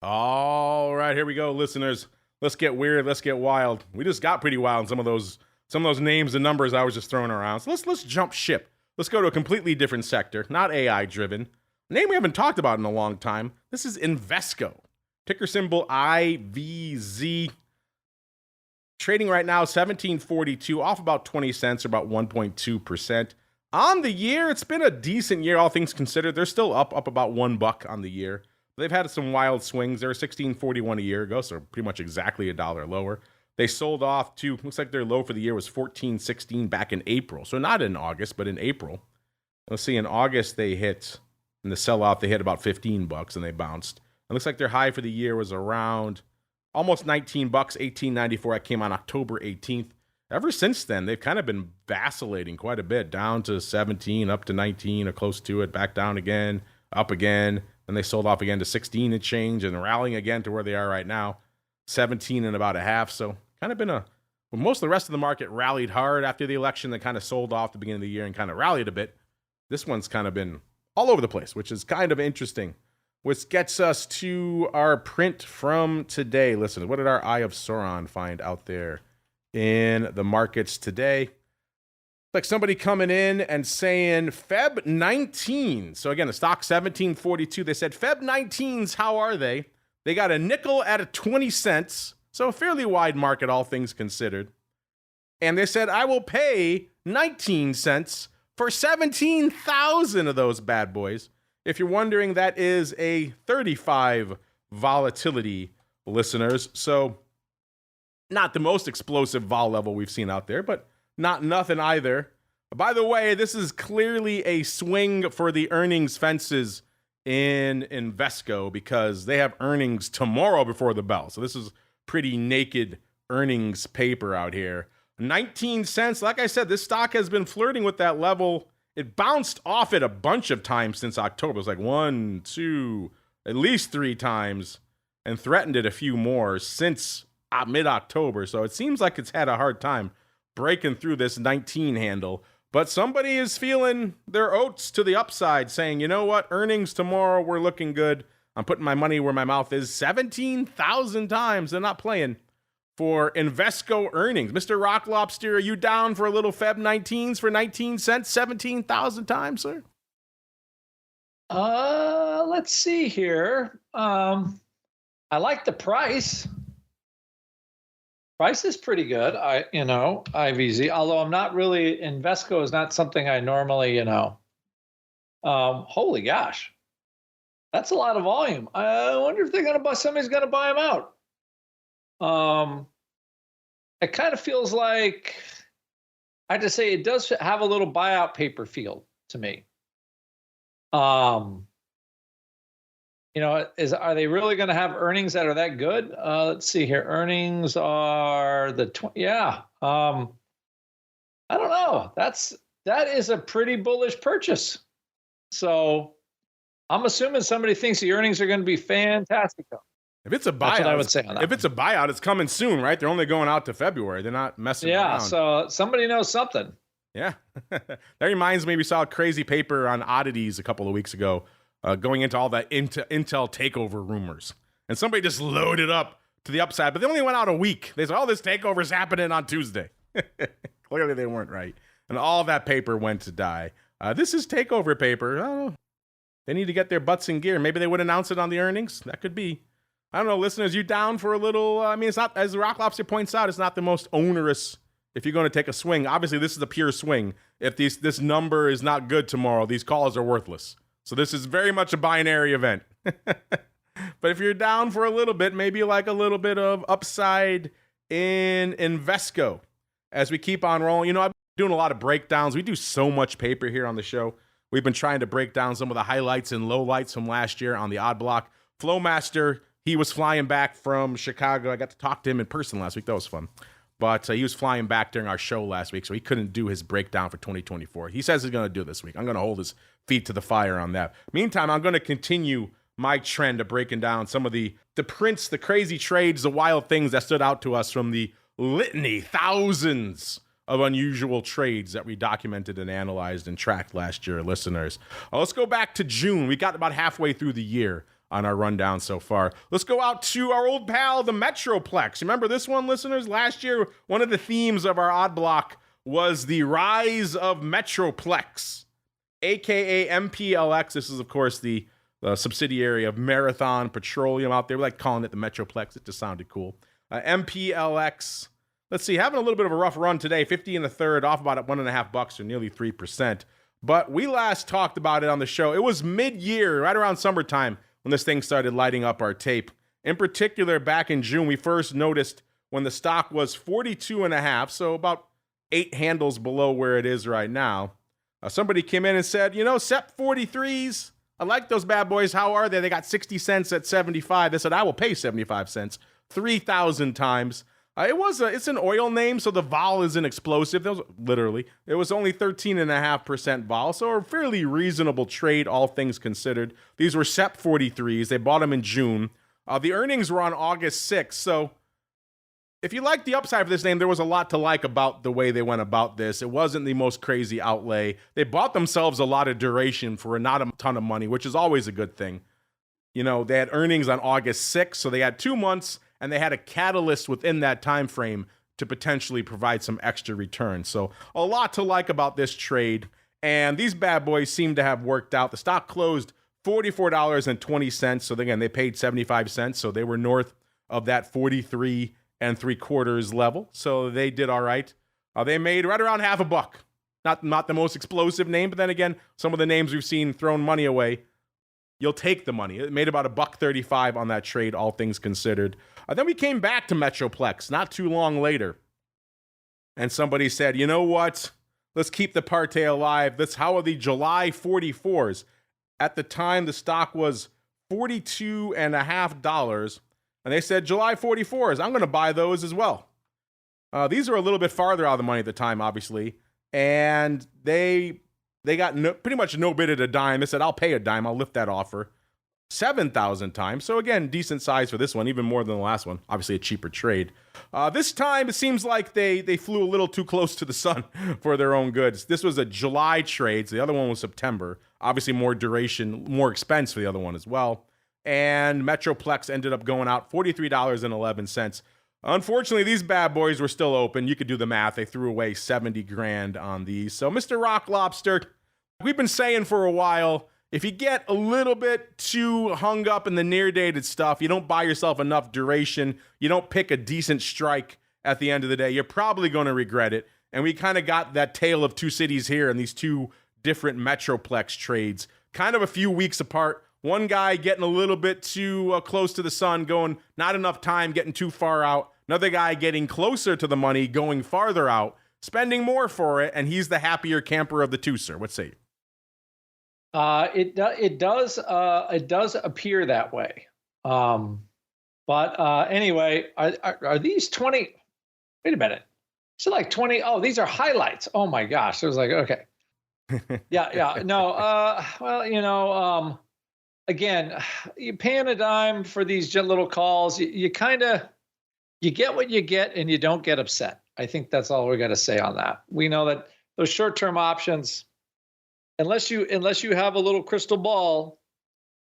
All right, here we go, listeners. Let's get weird. Let's get wild. We just got pretty wild in some of those names and numbers I was just throwing around. So let's jump ship. Let's go to a completely different sector, not AI driven. A name we haven't talked about in a long time. This is Invesco. Ticker symbol IVZ. Trading right now 1742, off about 20 cents or about 1.2%. On the year, it's been a decent year, all things considered. They're still up about $1 on the year. They've had some wild swings. They were 1641 a year ago, so pretty much exactly $1 lower. They sold off to, looks like their low for the year was 1416 back in April. So not in August, but in April. Let's see, in August they hit, in the sell-off, they hit about $15 and they bounced. It looks like their high for the year was around almost $19, $18.94. That came on October 18th. Ever since then, they've kind of been vacillating quite a bit, down to 17, up to 19, or close to it, back down again, up again. And they sold off again to 16 and change and rallying again to where they are right now, 17 and about a half. So kind of been well, most of the rest of the market rallied hard after the election. They kind of sold off at the beginning of the year and kind of rallied a bit. This one's kind of been all over the place, which is kind of interesting, which gets us to our print from today. Listen, what did our Eye of Sauron find out there in the markets today? Like somebody coming in and saying Feb 19. So again, the stock 1742. They said Feb 19s, how are they? They got a nickel at a 20 cents. So a fairly wide market, all things considered. And they said, I will pay 19 cents for 17,000 of those bad boys. If you're wondering, that is a 35 volatility, listeners. So not the most explosive vol level we've seen out there, but not nothing either. By the way, this is clearly a swing for the earnings fences in Invesco because they have earnings tomorrow before the bell. So this is pretty naked earnings paper out here. 19 cents. Like I said, this stock has been flirting with that level. It bounced off it a bunch of times since October. It was like 1, 2, at least 3 times, and threatened it a few more since mid-October. So it seems like it's had a hard time breaking through this 19 handle, but somebody is feeling their oats to the upside, saying, you know what, earnings tomorrow, we're looking good. I'm putting my money where my mouth is. 17,000 times. They're not playing for Invesco earnings. Mr. Rock Lobster, are you down for a little Feb 19s for 19 cents, 17,000 times, sir? Let's see here. I like the price. Price is pretty good. IVZ, although I'm not really, Invesco is not something I normally, holy gosh. That's a lot of volume. I wonder if somebody's going to buy them out. It kind of feels like, I have to say, it does have a little buyout paper feel to me. Are they really going to have earnings that are that good? Let's see here. Earnings are I don't know. That is a pretty bullish purchase. So I'm assuming somebody thinks the earnings are going to be fantastic. If it's a buyout, that's what I would say on that. If it's a buyout, it's coming soon, right? They're only going out to February. They're not messing around. Yeah, so somebody knows something. Yeah. That reminds me, we saw a crazy paper on oddities a couple of weeks ago going into all that Intel takeover rumors. And somebody just loaded up to the upside, but they only went out a week. They said, oh, this takeover's happening on Tuesday. Clearly they weren't right. And all that paper went to die. This is takeover paper. I don't know. They need to get their butts in gear. Maybe they would announce it on the earnings. That could be. I don't know, listeners, you down for a little? It's not, as Rock Lobster points out, it's not the most onerous if you're going to take a swing. Obviously, this is a pure swing. If this number is not good tomorrow, these calls are worthless. So this is very much a binary event. But if you're down for a little bit, maybe like a little bit of upside in Invesco as we keep on rolling. I've been doing a lot of breakdowns. We do so much paper here on the show. We've been trying to break down some of the highlights and lowlights from last year on the Odd Block. Flowmaster, he was flying back from Chicago. I got to talk to him in person last week. That was fun. But he was flying back during our show last week, so he couldn't do his breakdown for 2024. He says he's going to do it this week. I'm going to hold his feet to the fire on that. Meantime, I'm going to continue my trend of breaking down some of the prints, the crazy trades, the wild things that stood out to us from the litany, thousands of unusual trades that we documented and analyzed and tracked last year, listeners. Let's go back to June. We got about halfway through the year on our rundown so far. Let's go out to our old pal, the Metroplex. Remember this one, listeners? Last year, one of the themes of our Odd Block was the rise of Metroplex, aka MPLX. This is, of course, the subsidiary of Marathon Petroleum out there. We like calling it the Metroplex. It just sounded cool. MPLX. Let's see, having a little bit of a rough run today, 50 and a third, off about $1.50 or nearly 3%. But we last talked about it on the show. It was mid-year, right around summertime, when this thing started lighting up our tape. In particular, back in June, we first noticed when the stock was 42.5, so about 8 handles below where it is right now. Somebody came in and said, SEP 43s, I like those bad boys. How are they? They got 60 cents at 75. They said, I will pay 75 cents, 3,000 times. It's an oil name, so the vol isn't explosive. That was literally. It was only 13.5% vol, so a fairly reasonable trade, all things considered. These were SEP 43s. They bought them in June. The earnings were on August 6th, so if you like the upside for this name, there was a lot to like about the way they went about this. It wasn't the most crazy outlay. They bought themselves a lot of duration for not a ton of money, which is always a good thing. They had earnings on August 6th, so they had 2 months, and they had a catalyst within that time frame to potentially provide some extra return. So a lot to like about this trade, and these bad boys seem to have worked out. The stock closed $44.20, so again, they paid 75 cents, so they were north of that 43 3/4 level, so they did all right. They made right around $5. Not the most explosive name, but then again, some of the names we've seen thrown money away, you'll take the money. It made about $1.35 on that trade, all things considered. Then we came back to Metroplex not too long later, and somebody said, you know what? Let's keep the party alive. How are the July 44s? At the time, the stock was $42.50, and they said, July 44s, I'm going to buy those as well. These are a little bit farther out of the money at the time, obviously, and they got pretty much no bid at a dime. They said, I'll pay a dime. I'll lift that offer. 7,000 times. So again, decent size for this one, even more than the last one. Obviously a cheaper trade. This time, it seems like they flew a little too close to the sun for their own goods. This was a July trade. So the other one was September. Obviously more duration, more expense for the other one as well. And Metroplex ended up going out $43.11. Unfortunately, these bad boys were still open. You could do the math. They threw away 70 grand on these. So, Mr. Rock Lobster, we've been saying for a while, if you get a little bit too hung up in the near-dated stuff, you don't buy yourself enough duration, you don't pick a decent strike at the end of the day, you're probably going to regret it. And we kind of got that tale of two cities here and these two different Metroplex trades, kind of a few weeks apart. One guy getting a little bit too close to the sun, going not enough time, getting too far out. Another guy getting closer to the money, going farther out, spending more for it, and he's the happier camper of the two, sir. What say you? It does appear that way. But anyway, are these 20? Wait a minute. So like 20. Oh, these are highlights. Oh my gosh. It was like, okay. Yeah. No. Well, again, you paying a dime for these little calls. You get what you get, and you don't get upset. I think that's all we got to say on that. We know that those short-term options, unless you have a little crystal ball,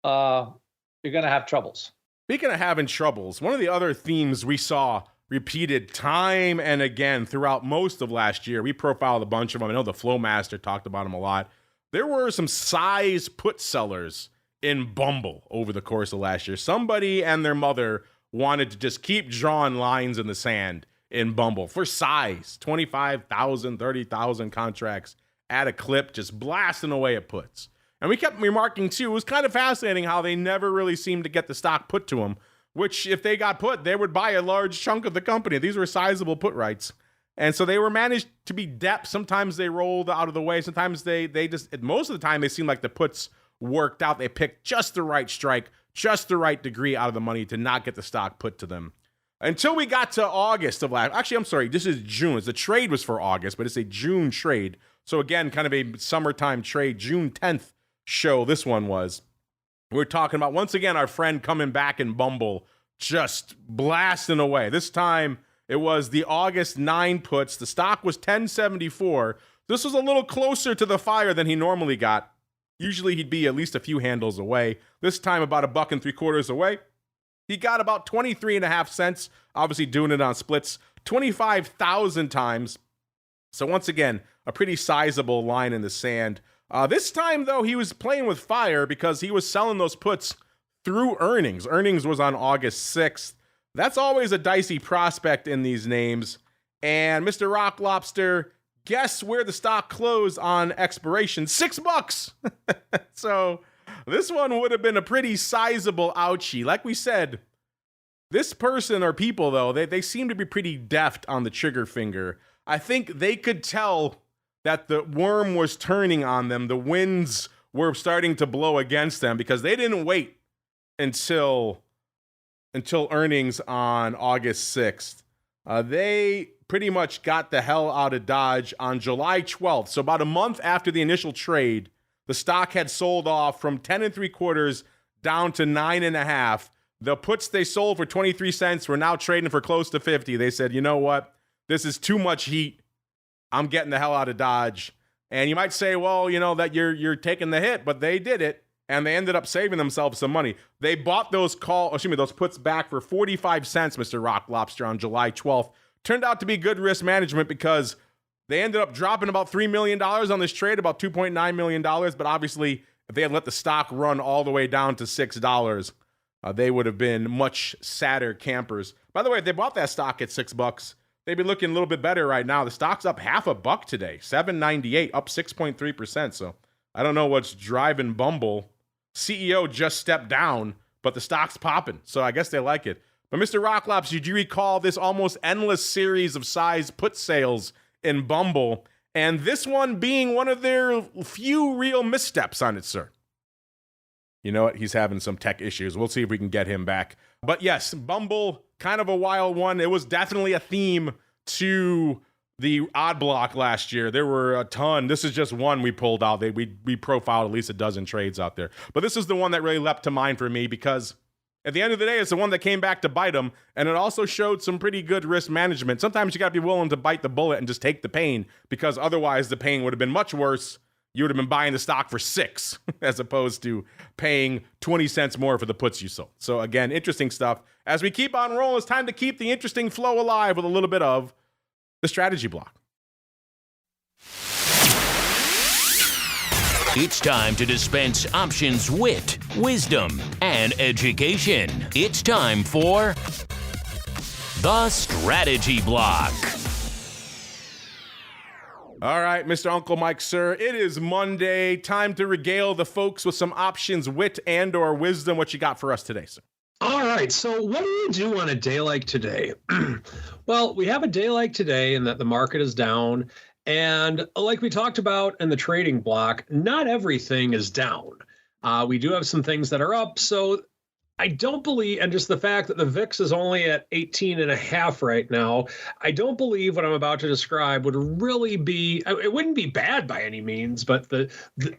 you're going to have troubles. Speaking of having troubles, one of the other themes we saw repeated time and again throughout most of last year, we profiled a bunch of them. I know the Flowmaster talked about them a lot. There were some size put sellers in Bumble over the course of last year. Somebody and their mother wanted to just keep drawing lines in the sand in Bumble for size, 25,000, 30,000 contracts at a clip, just blasting away at puts. And we kept remarking, too, it was kind of fascinating how they never really seemed to get the stock put to them, which if they got put, they would buy a large chunk of the company. These were sizable put rights. And so they were managed to be depth. Sometimes they rolled out of the way. Sometimes they just, most of the time, they seemed like the puts worked out. They picked just the right strike, just the right degree out of the money to not get the stock put to them. Until we got to August of last, actually, I'm sorry, this is June. The trade was for August, but it's a June trade. So again, kind of a summertime trade, June 10th show this one was. We're talking about, once again, our friend coming back in Bumble, just blasting away. This time, it was the August 9 puts. The stock was 1074. This was a little closer to the fire than he normally got. Usually, he'd be at least a few handles away. This time, about $1.75 away. He got about 23.5 cents, obviously doing it on splits, 25,000 times. So once again, a pretty sizable line in the sand. This time, though, he was playing with fire because he was selling those puts through earnings. Earnings was on August 6th. That's always a dicey prospect in these names. And Mr. Rock Lobster, guess where the stock closed on expiration? $6. So this one would have been a pretty sizable ouchie. Like we said, this person or people, though, they seem to be pretty deft on the trigger finger. I think they could tell that the worm was turning on them. The winds were starting to blow against them because they didn't wait until earnings on August 6th. They pretty much got the hell out of Dodge on July 12th. So about a month after the initial trade, the stock had sold off from 10.75 down to 9.5. The puts they sold for 23 cents were now trading for close to 50. They said, you know what? This is too much heat. I'm getting the hell out of Dodge. And you might say, well, you know, that you're taking the hit, but they did it. And they ended up saving themselves some money. They bought those puts back for 45 cents, Mr. Rock Lobster, on July 12th. Turned out to be good risk management because they ended up dropping about $3 million on this trade, about $2.9 million. But obviously, if they had let the stock run all the way down to $6, they would have been much sadder campers. By the way, if they bought that stock at $6, they'd be looking a little bit better right now. The stock's up $0.50 today, $7.98, up 6.3%. So I don't know what's driving Bumble. CEO just stepped down, but the stock's popping. So I guess they like it. But Mr. Rocklops, did you recall this almost endless series of size put sales in Bumble? And this one being one of their few real missteps on it, sir. You know what? He's having some tech issues. We'll see if we can get him back. But yes, Bumble, kind of a wild one. It was definitely a theme to the odd block last year. There were a ton. This is just one we pulled out. We profiled at least a dozen trades out there. But this is the one that really leapt to mind for me because at the end of the day, it's the one that came back to bite them. And it also showed some pretty good risk management. Sometimes you got to be willing to bite the bullet and just take the pain because otherwise the pain would have been much worse. You would have been buying the stock for $6 as opposed to paying 20 cents more for the puts you sold. So again, interesting stuff. As we keep on rolling, it's time to keep the interesting flow alive with a little bit of the strategy block. It's time to dispense options wit, wisdom, and education. It's time for the strategy block. All right, Mr. Uncle Mike, sir, it is Monday. Time to regale the folks with some options, wit, and or wisdom. What you got for us today, sir? All right, so what do you do on a day like today? Well, we have a day like today in that the market is down. And like we talked about in the trading block, not everything is down. We do have some things that are up. So I don't believe, and just the fact that the VIX is only at 18.5 right now, I don't believe what I'm about to describe would really be, it wouldn't be bad by any means, but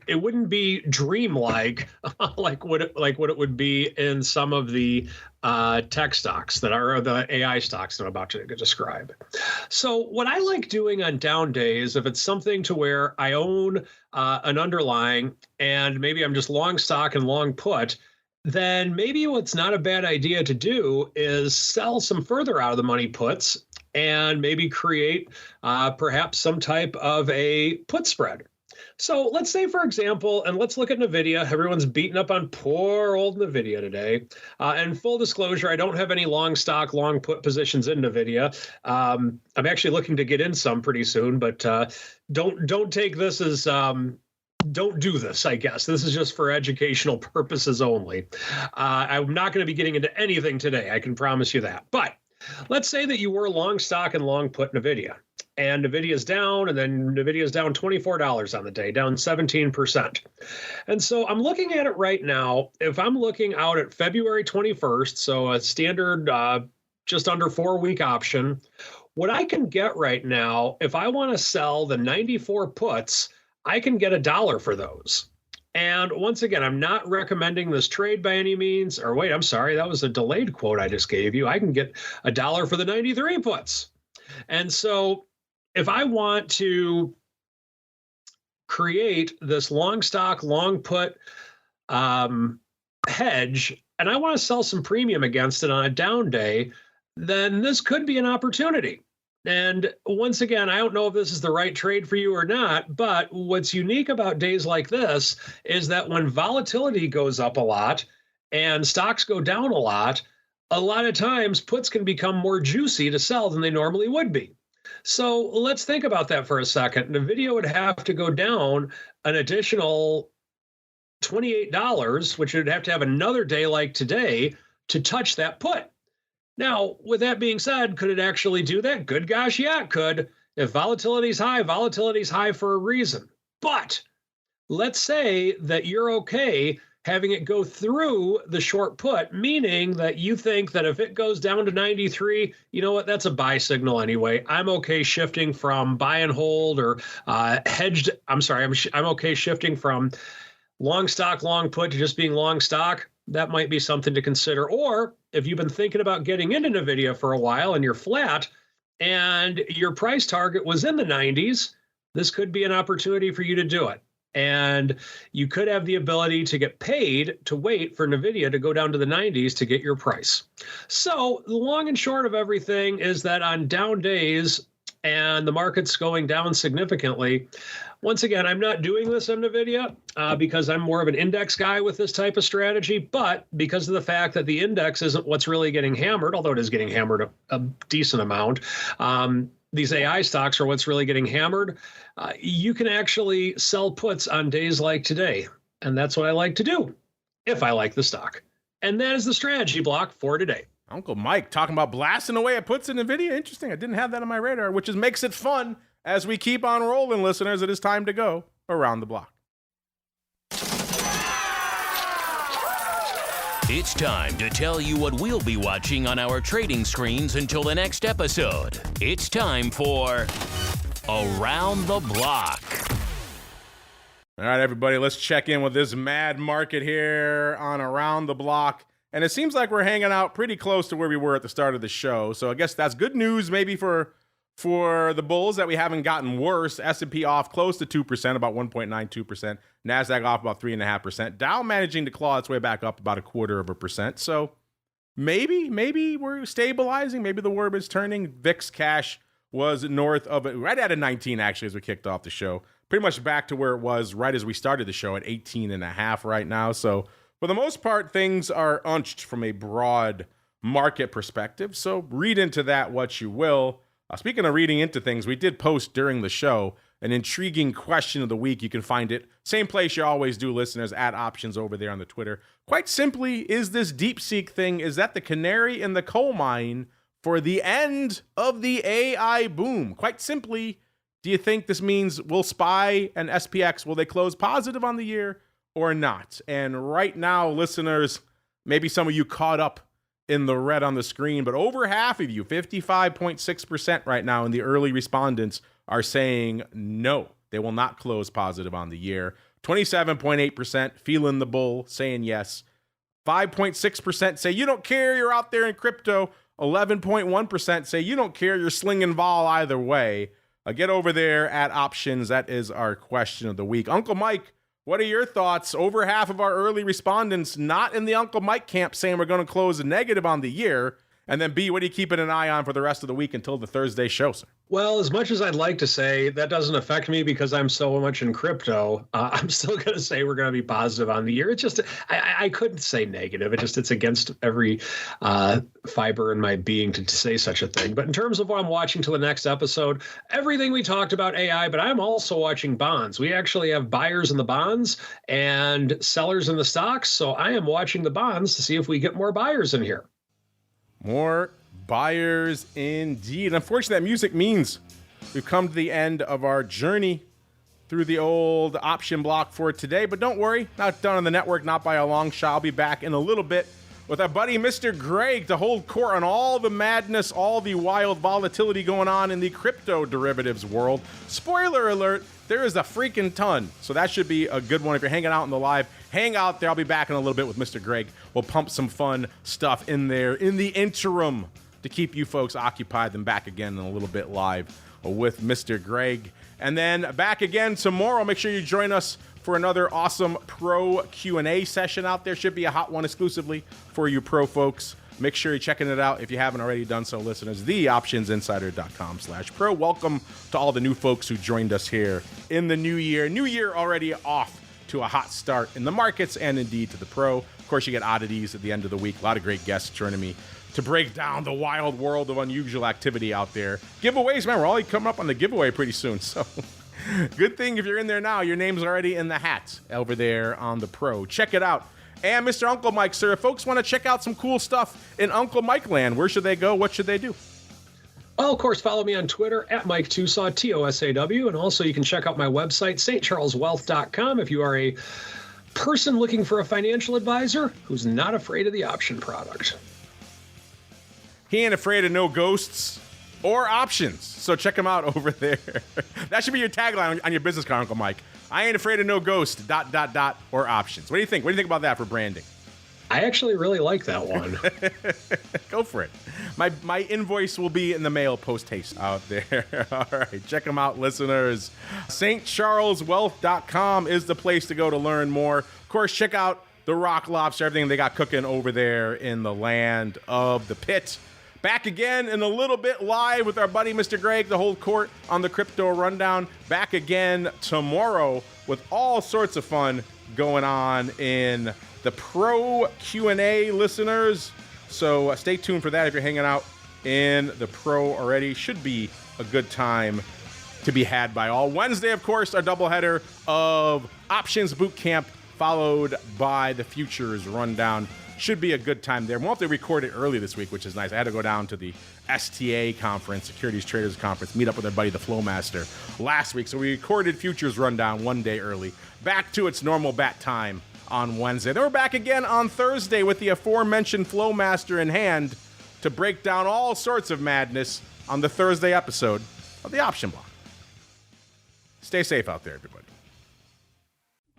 it wouldn't be dreamlike like what it would be in some of the tech stocks that are the AI stocks that I'm about to describe. So what I like doing on down days, if it's something to where I own an underlying and maybe I'm just long stock and long put, then maybe what's not a bad idea to do is sell some further out of the money puts and maybe create perhaps some type of a put spread. So let's say, for example, and let's look at NVIDIA. Everyone's beating up on poor old NVIDIA today. And full disclosure, I don't have any long stock, long put positions in NVIDIA. I'm actually looking to get in some pretty soon, but don't take this as... don't do this, I guess. This is just for educational purposes only. I'm not going to be getting into anything today. I can promise you that. But let's say that you were long stock and long put NVIDIA. And NVIDIA's down, and then NVIDIA's down $24 on the day, down 17%. And so I'm looking at it right now. If I'm looking out at February 21st, so a standard just under 4-week option, what I can get right now, if I want to sell the 94 puts, I can get $1 for those. And once again, I'm not recommending this trade by any means. Or wait, I'm sorry, that was a delayed quote I just gave you. I can get $1 for the 93 puts. And so if I want to create this long stock, long put hedge, and I want to sell some premium against it on a down day, then this could be an opportunity. And once again, I don't know if this is the right trade for you or not, but what's unique about days like this is that when volatility goes up a lot and stocks go down a lot of times puts can become more juicy to sell than they normally would be. So let's think about that for a second. NVIDIA would have to go down an additional $28, which would have to have another day like today to touch that put. Now, with that being said, could it actually do that? Good gosh, yeah, it could. If volatility's high for a reason. But let's say that you're okay having it go through the short put, meaning that you think that if it goes down to 93, you know what, that's a buy signal anyway. I'm okay shifting from buy and hold or hedged. I'm okay shifting from long stock, long put to just being long stock. That might be something to consider. Or if you've been thinking about getting into NVIDIA for a while and you're flat and your price target was in the 90s, this could be an opportunity for you to do it. And you could have the ability to get paid to wait for NVIDIA to go down to the 90s to get your price. So the long and short of everything is that on down days and the market's going down significantly, once again, I'm not doing this on NVIDIA because I'm more of an index guy with this type of strategy, but because of the fact that the index isn't what's really getting hammered, although it is getting hammered a decent amount, these AI stocks are what's really getting hammered. You can actually sell puts on days like today, and that's what I like to do if I like the stock. And that is the strategy block for today. Uncle Mike talking about blasting away at puts in NVIDIA. Interesting. I didn't have that on my radar, which makes it fun. As we keep on rolling, listeners, it is time to go around the block. It's time to tell you what we'll be watching on our trading screens until the next episode. It's time for Around the Block. All right, everybody, let's check in with this mad market here on Around the Block. And it seems like we're hanging out pretty close to where we were at the start of the show. So I guess that's good news maybe for the bulls that we haven't gotten worse. S&P off close to 2%, about 1.92%. NASDAQ off about 3.5%. Dow managing to claw its way back up about 0.25%. So maybe we're stabilizing. Maybe the word is turning. VIX cash was north of it, right at a 19 actually as we kicked off the show. Pretty much back to where it was right as we started the show at 18.5 right now. So for the most part, things are unched from a broad market perspective. So read into that what you will. Speaking of reading into things, we did post during the show an intriguing question of the week. You can find it same place you always do, listeners, at Options over there on the Twitter. Quite simply, is this DeepSeek thing, is that the canary in the coal mine for the end of the AI boom? Quite simply, do you think this means will SPY and SPX, will they close positive on the year or not? And right now, listeners, maybe some of you caught up in the red on the screen, but over half of you, 55.6% right now in the early respondents, are saying no, they will not close positive on the year. 27.8% feeling the bull, saying yes. 5.6% say you don't care, you're out there in crypto. 11.1% say you don't care, you're slinging vol either way. Get over there at Options. That is our question of the week. Uncle Mike, what are your thoughts? Over half of our early respondents not in the Uncle Mike camp saying we're going to close a negative on the year. And then B, what are you keeping an eye on for the rest of the week until the Thursday show, sir? Well, as much as I'd like to say that doesn't affect me because I'm so much in crypto, I'm still going to say we're going to be positive on the year. It's just, I couldn't say negative. It's against every fiber in my being to say such a thing. But in terms of what I'm watching till the next episode, everything we talked about AI, but I'm also watching bonds. We actually have buyers in the bonds and sellers in the stocks. So I am watching the bonds to see if we get more buyers in here. More buyers indeed. Unfortunately, that music means we've come to the end of our journey through the old option block for today. But don't worry, not done on the network, not by a long shot. I'll be back in a little bit with our buddy Mr. Greg to hold court on all the madness, all the wild volatility going on in the crypto derivatives world. Spoiler alert, there is a freaking ton. So that should be a good one. If you're hanging out in the live, hang out there. I'll be back in a little bit with Mr. Greg. We'll pump some fun stuff in there in the interim to keep you folks occupied. Then back again in a little bit live with Mr. Greg. And then back again tomorrow. Make sure you join us for another awesome pro Q&A session out there. Should be a hot one exclusively for you pro folks. Make sure you're checking it out if you haven't already done so, listeners. theoptionsinsider.com/pro. Welcome to all the new folks who joined us here in the new year. New year already off to a hot start in the markets and indeed to the pro. Of course, you get oddities at the end of the week. A lot of great guests joining me to break down the wild world of unusual activity out there. Giveaways, man, we're all coming up on the giveaway pretty soon. So good thing if you're in there now, your name's already in the hat over there on the pro. Check it out. And Mr. Uncle Mike, sir, if folks want to check out some cool stuff in Uncle Mike land, where should they go? What should they do? Well, of course, follow me on Twitter at Mike Tosaw, Tosaw. And also you can check out my website, stcharleswealth.com, if you are a person looking for a financial advisor who's not afraid of the option product. He ain't afraid of no ghosts or options. So check him out over there. That should be your tagline on your business card, Uncle Mike. I ain't afraid of no ghost, ... or options. What do you think? What do you think about that for branding? I actually really like that one. Go for it. My invoice will be in the mail post-haste out there. All right, check them out, listeners. stcharleswealth.com is the place to go to learn more. Of course, check out the Rock Lobster, everything they got cooking over there in the land of the pit. Back again in a little bit live with our buddy Mr. Greg, the whole court on the Crypto Rundown. Back again tomorrow with all sorts of fun going on in the pro Q&A, listeners. So stay tuned for that if you're hanging out in the pro already. Should be a good time to be had by all. Wednesday, of course, our doubleheader of Options Bootcamp, followed by the Futures Rundown. Should be a good time there. We'll have to record it early this week, which is nice. I had to go down to the STA conference, Securities Traders Conference, meet up with our buddy, the Flowmaster, last week. So we recorded Futures Rundown one day early. Back to its normal bat time on Wednesday. Then we're back again on Thursday with the aforementioned Flowmaster in hand to break down all sorts of madness on the Thursday episode of the Option Block. Stay safe out there, everybody.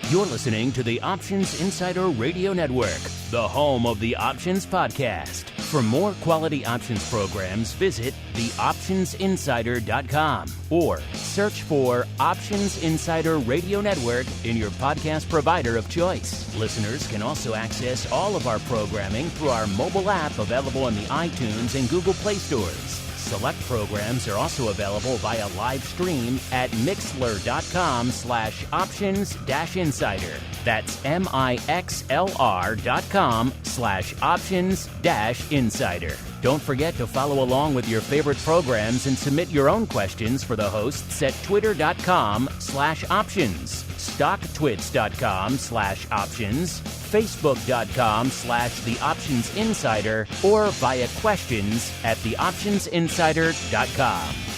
You're listening to the Options Insider Radio Network, the home of the Options Podcast. For more quality options programs, visit theoptionsinsider.com or search for Options Insider Radio Network in your podcast provider of choice. Listeners can also access all of our programming through our mobile app available in the iTunes and Google Play stores. Select programs are also available via live stream at mixlr.com/options-insider. That's MIXLR.com/options-insider. Don't forget to follow along with your favorite programs and submit your own questions for the hosts at twitter.com/options, stocktwits.com/options, facebook.com/The Options Insider, or via questions@theoptionsinsider.com.